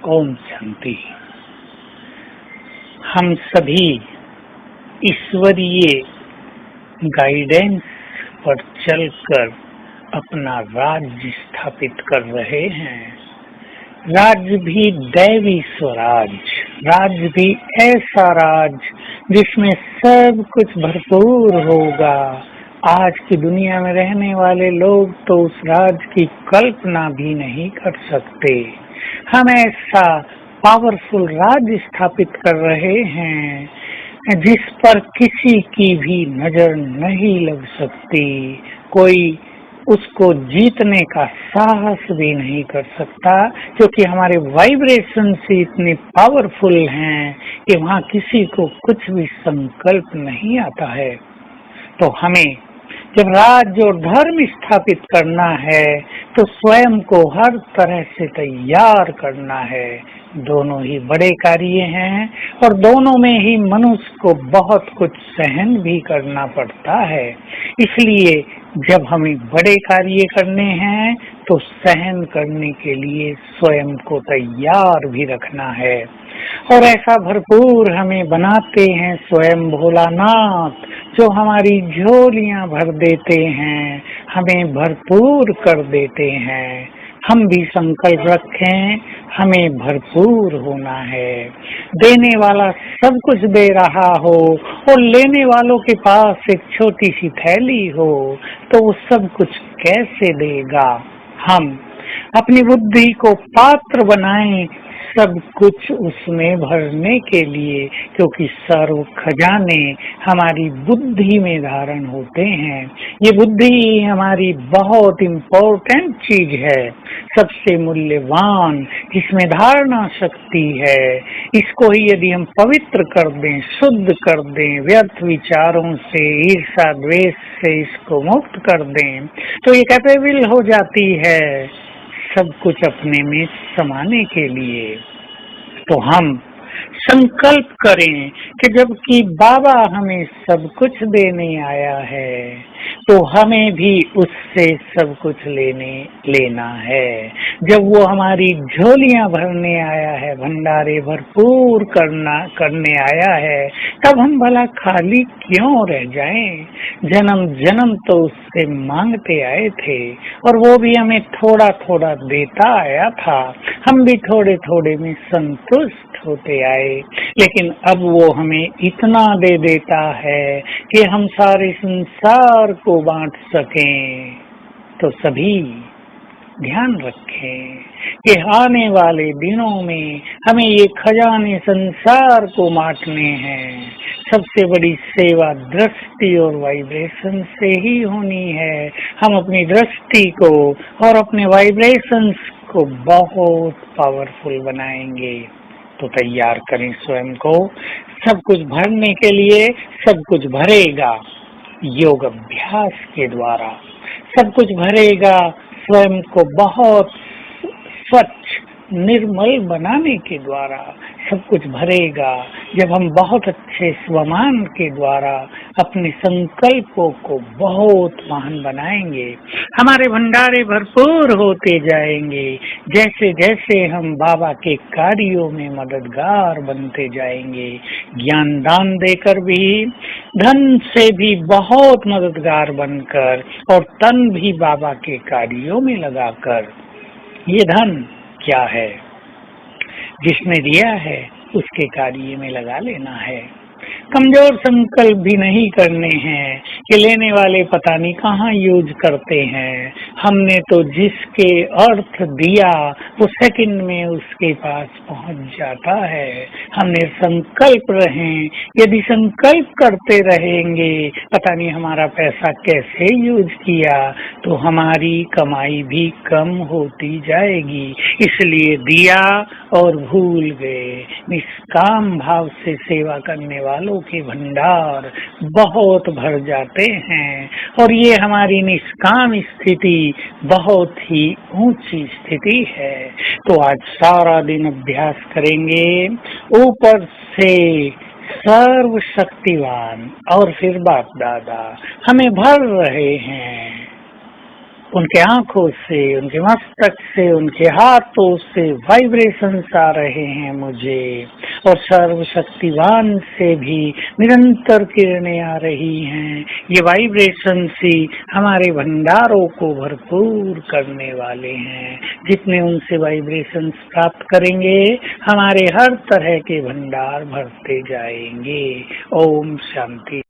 ओम शांति। हम सभी ईश्वरीय गाइडेंस पर चलकर अपना राज्य स्थापित कर रहे हैं। राज्य भी दैवी स्वराज, राज्य भी ऐसा राज्य जिसमें सब कुछ भरपूर होगा। आज की दुनिया में रहने वाले लोग तो उस राज्य की कल्पना भी नहीं कर सकते। हम ऐसा पावरफुल राज्य स्थापित कर रहे हैं जिस पर किसी की भी नजर नहीं लग सकती। कोई उसको जीतने का साहस भी नहीं कर सकता, क्योंकि हमारे वाइब्रेशन से इतने पावरफुल हैं कि वहाँ किसी को कुछ भी संकल्प नहीं आता है। तो हमें जब राज्य और धर्म स्थापित करना है तो स्वयं को हर तरह से तैयार करना है। दोनों ही बड़े कार्य हैं और दोनों में ही मनुष्य को बहुत कुछ सहन भी करना पड़ता है। इसलिए जब हमें बड़े कार्य करने हैं तो सहन करने के लिए स्वयं को तैयार भी रखना है। और ऐसा भरपूर हमें बनाते हैं स्वयं भोलानाथ, जो हमारी झोलियां भर देते हैं, हमें भरपूर कर देते हैं। हम भी संकल्प रखें, हमें भरपूर होना है। देने वाला सब कुछ दे रहा हो और लेने वालों के पास एक छोटी सी थैली हो तो वो सब कुछ कैसे देगा। हम अपनी बुद्धि को पात्र बनाएं सब कुछ उसमें भरने के लिए, क्योंकि सर्व खजाने हमारी बुद्धि में धारण होते हैं। ये बुद्धि हमारी बहुत इम्पोर्टेंट चीज है, सबसे मूल्यवान, जिसमें धारणा शक्ति है। इसको ही यदि हम पवित्र कर दें, शुद्ध कर दें, व्यर्थ विचारों से, ईर्ष्या द्वेष से इसको मुक्त कर दें तो ये कैपेबल हो जाती है सब कुछ अपने में समाने के लिए। तो हम संकल्प करें कि जबकि बाबा हमें सब कुछ देने आया है तो हमें भी उससे सब कुछ लेना है। जब वो हमारी झोलियां भरने आया है, भंडारे भरपूर करने आया है, तब हम भला खाली क्यों रह जाएं। जन्म जन्म तो उससे मांगते आए थे और वो भी हमें थोड़ा थोड़ा देता आया था। हम भी थोड़े थोड़े में संतुष्ट होते आए, लेकिन अब वो हमें इतना दे देता है कि हम सारे संसार को बांट सकें। तो सभी ध्यान रखें कि आने वाले दिनों में हमें ये खजाने संसार को बांटने हैं। सबसे बड़ी सेवा दृष्टि और वाइब्रेशन से ही होनी है। हम अपनी दृष्टि को और अपने वाइब्रेशंस को बहुत पावरफुल बनाएंगे। तो तैयार करें स्वयं को सब कुछ भरने के लिए। सब कुछ भरेगा योग अभ्यास के द्वारा, सब कुछ भरेगा स्वयं को बहुत स्वच्छ निर्मल बनाने के द्वारा। सब कुछ भरेगा जब हम बहुत अच्छे स्वमान के द्वारा अपने संकल्पों को बहुत महान बनाएंगे। हमारे भंडारे भरपूर होते जाएंगे जैसे जैसे हम बाबा के कार्यों में मददगार बनते जाएंगे। ज्ञान दान देकर भी, धन से भी बहुत मददगार बनकर और तन भी बाबा के कार्यों में लगाकर। ये धन क्या है? जिसने दिया है उसके कार्य में लगा लेना है। कमजोर संकल्प भी नहीं करने हैं कि लेने वाले पता नहीं कहाँ यूज करते हैं। हमने तो जिसके अर्थ दिया वो सेकंड में उसके पास पहुंच जाता है। हमने संकल्प रहें, यदि संकल्प करते रहेंगे पता नहीं हमारा पैसा कैसे यूज किया तो हमारी कमाई भी कम होती जाएगी। इसलिए दिया और भूल गए। निष्काम भाव से सेवा करने वालों के भंडार बहुत भर जाते हैं और ये हमारी निष्काम स्थिति बहुत ही ऊंची स्थिति है। तो आज सारा दिन अभ्यास करेंगे ऊपर से सर्वशक्तिवान और फिर बाप दादा हमें भर रहे हैं। उनके आंखों से, उनके मस्तक से, उनके हाथों से वाइब्रेशंस आ रहे हैं मुझे, और सर्वशक्तिवान से भी निरंतर किरणें आ रही हैं। ये वाइब्रेशंस ही हमारे भंडारों को भरपूर करने वाले हैं। जितने उनसे वाइब्रेशंस प्राप्त करेंगे, हमारे हर तरह के भंडार भरते जाएंगे। ओम शांति।